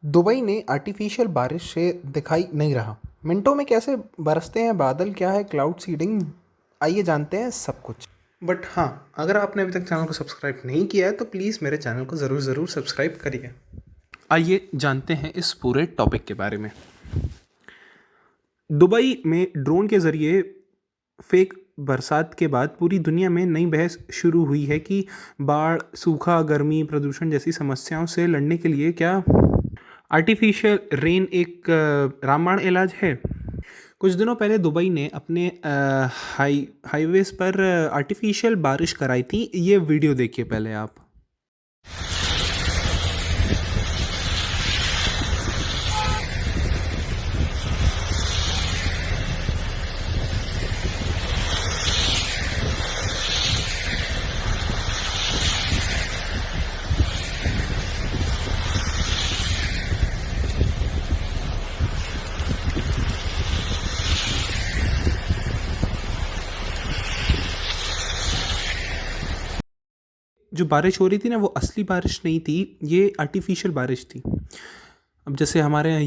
Dubai ने artificial बारिश से दिखाई नहीं रहा। मिनटों में कैसे बरसते हैं बादल, क्या है क्लाउड सीडिंग, आइए जानते हैं सब कुछ। बट हाँ, अगर आपने अभी तक चैनल को सब्सक्राइब नहीं किया है तो प्लीज़ मेरे चैनल को ज़रूर सब्सक्राइब करिए। आइए जानते हैं इस पूरे टॉपिक के बारे में। दुबई में ड्रोन के ज़रिए फेक बरसात के बाद पूरी दुनिया में नई बहस शुरू हुई है कि बाढ़, सूखा, गर्मी, प्रदूषण जैसी समस्याओं से लड़ने के लिए क्या आर्टिफिशियल रेन एक रामबाण इलाज है। कुछ दिनों पहले दुबई ने अपने हाईवेज पर आर्टिफिशियल बारिश कराई थी। ये वीडियो देखिए पहले आप। जो बारिश हो रही थी ना, वो असली बारिश नहीं थी, ये आर्टिफिशियल बारिश थी। अब जैसे हमारे यहाँ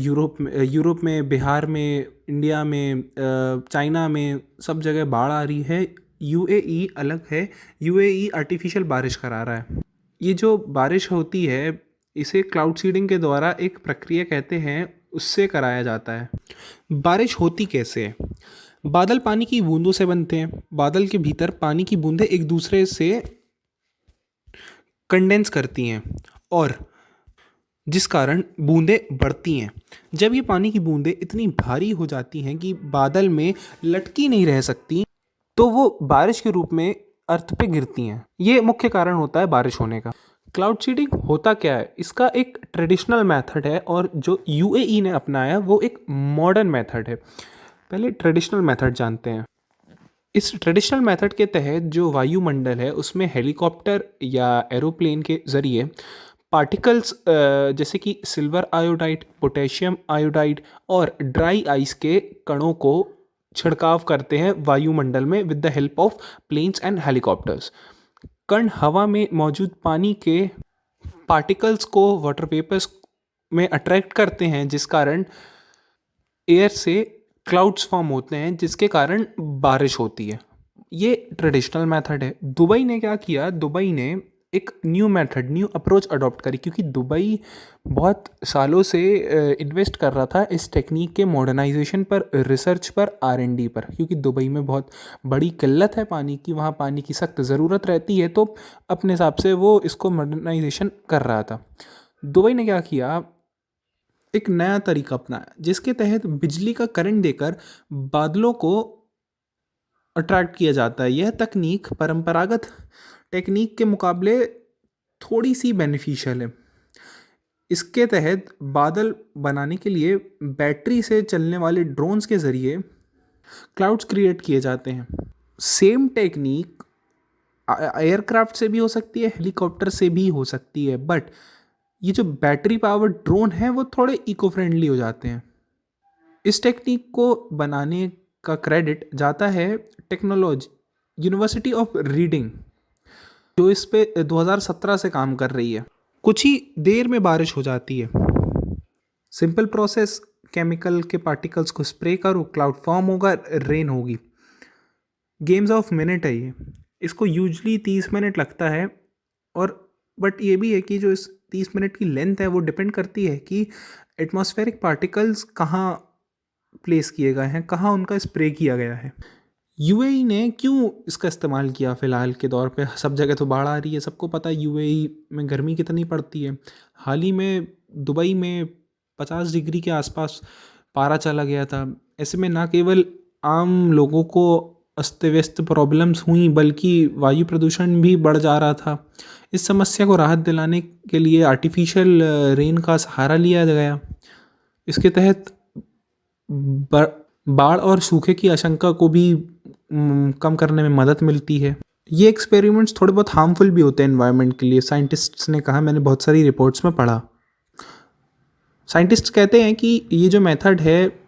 यूरोप में, बिहार में, इंडिया में, चाइना में सब जगह बाढ़ आ रही है। यूएई अलग है। यूएई आर्टिफिशियल बारिश करा रहा है। ये जो बारिश होती है इसे क्लाउड सीडिंग के द्वारा एक प्रक्रिया कहते हैं, उससे कराया जाता है। बारिश होती कैसे है? बादल पानी की बूंदों से बनते हैं। बादल के भीतर पानी की बूंदें एक दूसरे से कंडेंस करती हैं और जिस कारण बूंदें बढ़ती हैं। जब ये पानी की बूंदें इतनी भारी हो जाती हैं कि बादल में लटकी नहीं रह सकती, तो वो बारिश के रूप में अर्थ पे गिरती हैं। ये मुख्य कारण होता है बारिश होने का। क्लाउड सीडिंग होता क्या है? इसका एक ट्रेडिशनल मेथड है और जो यूएई ने अपनाया वो एक मॉडर्न मेथड है। पहले ट्रेडिशनल मेथड जानते हैं। इस ट्रेडिशनल मेथड के तहत जो वायुमंडल है उसमें हेलीकॉप्टर या एरोप्लेन के ज़रिए पार्टिकल्स जैसे कि सिल्वर आयोडाइड, पोटेशियम आयोडाइड और ड्राई आइस के कणों को छिड़काव करते हैं वायुमंडल में with the help of planes and helicopters. कण हवा में मौजूद पानी के पार्टिकल्स को वाटर वेपर्स में अट्रैक्ट करते हैं, जिस कारण एयर से क्लाउड्स फॉर्म होते हैं, जिसके कारण बारिश होती है। ये ट्रेडिशनल मेथड है। दुबई ने क्या किया? दुबई ने एक new method, new approach adopt करी, क्योंकि दुबई बहुत सालों से इन्वेस्ट कर रहा था इस टेक्निक के मॉडर्नाइजेशन पर, रिसर्च पर, आर&डी पर। क्योंकि दुबई में बहुत बड़ी किल्लत है पानी की, वहाँ पानी की सख्त ज़रूरत रहती है, तो अपने हिसाब से वो इसको मॉडर्नाइजेशन कर रहा था। दुबई ने क्या किया? एक नया तरीका अपनाया जिसके तहत बिजली का करंट देकर बादलों को अट्रैक्ट किया जाता है। यह तकनीक परंपरागत टेक्निक के मुकाबले थोड़ी सी बेनिफिशियल है। इसके तहत बादल बनाने के लिए बैटरी से चलने वाले ड्रोन्स के ज़रिए क्लाउड्स क्रिएट किए जाते हैं। सेम टेक्निक एयरक्राफ्ट से भी हो सकती है, हेलीकॉप्टर से भी हो सकती है, बट ये जो बैटरी पावर ड्रोन है वो थोड़े इको फ्रेंडली हो जाते हैं। इस टेक्निक को बनाने का क्रेडिट जाता है टेक्नोलॉजी यूनिवर्सिटी ऑफ रीडिंग, जो इस पे 2017 से काम कर रही है। कुछ ही देर में बारिश हो जाती है। सिंपल प्रोसेस, केमिकल के पार्टिकल्स को स्प्रे करो, क्लाउड फॉर्म होगा, रेन होगी। गेम्स ऑफ मिनट है ये। इसको यूजली 30 मिनट लगता है, और बट ये भी है कि जो इस 30 मिनट की लेंथ है वो डिपेंड करती है कि एटमॉस्फेरिक पार्टिकल्स कहाँ प्लेस किए गए हैं, कहाँ उनका स्प्रे किया गया है। यूएई ने क्यों इसका इस्तेमाल किया? फ़िलहाल के दौर पे सब जगह तो बाढ़ आ रही है, सबको पता है यूएई में गर्मी कितनी पड़ती है। हाल ही में दुबई में 50 डिग्री के आसपास पारा चला गया था। ऐसे में ना केवल आम लोगों को अस्त व्यस्त प्रॉब्लम्स हुई, बल्कि वायु प्रदूषण भी बढ़ जा रहा था। इस समस्या को राहत दिलाने के लिए आर्टिफिशियल रेन का सहारा लिया गया। इसके तहत बाढ़ और सूखे की आशंका को भी कम करने में मदद मिलती है। ये एक्सपेरिमेंट्स थोड़े बहुत हार्मफुल भी होते हैं एनवायरनमेंट के लिए, साइंटिस्ट्स ने कहा, मैंने बहुत सारी रिपोर्ट्स में पढ़ा। साइंटिस्ट्स कहते हैं कि ये जो मेथड है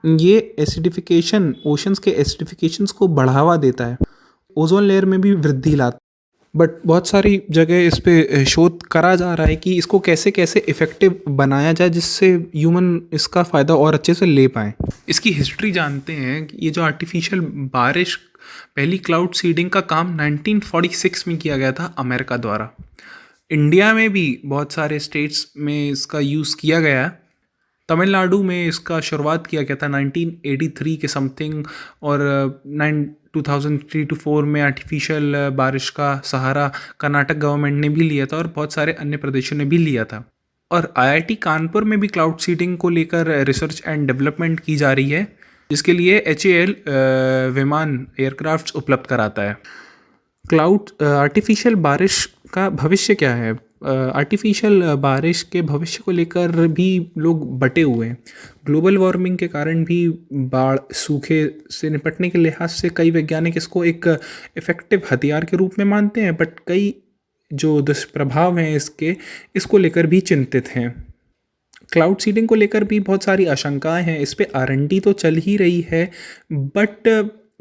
ये एसिडिफिकेशन, ओशंस के एसिडिफिकेशंस को बढ़ावा देता है, ओजोन लेयर में भी वृद्धि लाता है। बट बहुत सारी जगह इस पे शोध करा जा रहा है कि इसको कैसे कैसे इफ़ेक्टिव बनाया जाए जिससे ह्यूमन इसका फ़ायदा और अच्छे से ले पाएँ। इसकी हिस्ट्री जानते हैं कि ये जो आर्टिफिशियल बारिश, पहली क्लाउड सीडिंग का काम 1946 में किया गया था अमेरिका द्वारा। इंडिया में भी बहुत सारे स्टेट्स में इसका यूज़ किया गया है। तमिलनाडु में इसका शुरुआत किया गया था 1983 के समथिंग, और 2003 to 4 में आर्टिफिशियल बारिश का सहारा कर्नाटक गवर्नमेंट ने भी लिया था और बहुत सारे अन्य प्रदेशों ने भी लिया था। और आईआईटी कानपुर में भी क्लाउड सीडिंग को लेकर रिसर्च एंड डेवलपमेंट की जा रही है, जिसके लिए HAL विमान एयरक्राफ्ट्स उपलब्ध कराता है। क्लाउड आर्टिफिशियल बारिश का भविष्य क्या है? आर्टिफिशियल बारिश के भविष्य को लेकर भी लोग बटे हुए हैं। ग्लोबल वार्मिंग के कारण भी बाढ़, सूखे से निपटने के लिहाज से कई वैज्ञानिक इसको एक इफ़ेक्टिव हथियार के रूप में मानते हैं, बट कई जो दुष्प्रभाव हैं इसको लेकर भी चिंतित हैं। क्लाउड सीडिंग को लेकर भी बहुत सारी आशंकाएं हैं। इस पे R&D तो चल ही रही है, बट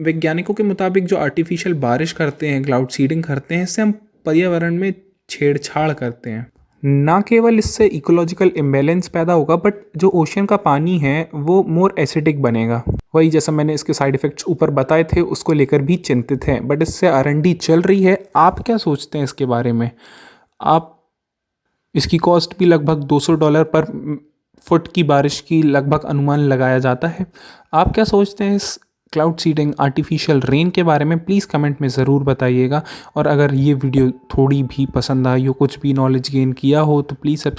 वैज्ञानिकों के मुताबिक जो आर्टिफिशियल बारिश करते हैं, क्लाउड सीडिंग करते हैं, इससे हम पर्यावरण में छेड़छाड़ करते हैं। ना केवल इससे इकोलॉजिकल इम्बैलेंस पैदा होगा, बट जो ओशन का पानी है वो मोर एसिडिक बनेगा। वही जैसा मैंने इसके साइड इफ़ेक्ट्स ऊपर बताए थे, उसको लेकर भी चिंतित हैं, बट इससे R&D चल रही है। आप क्या सोचते हैं इसके बारे में? आप इसकी कॉस्ट भी लगभग $200 पर फुट की बारिश की लगभग अनुमान लगाया जाता है। आप क्या सोचते हैं इस क्लाउड सीडिंग, आर्टिफिशियल रेन के बारे में? प्लीज़ कमेंट में ज़रूर बताइएगा। और अगर ये वीडियो थोड़ी भी पसंद आई हो, कुछ भी नॉलेज गेन किया हो, तो प्लीज़ सब्सक्राइब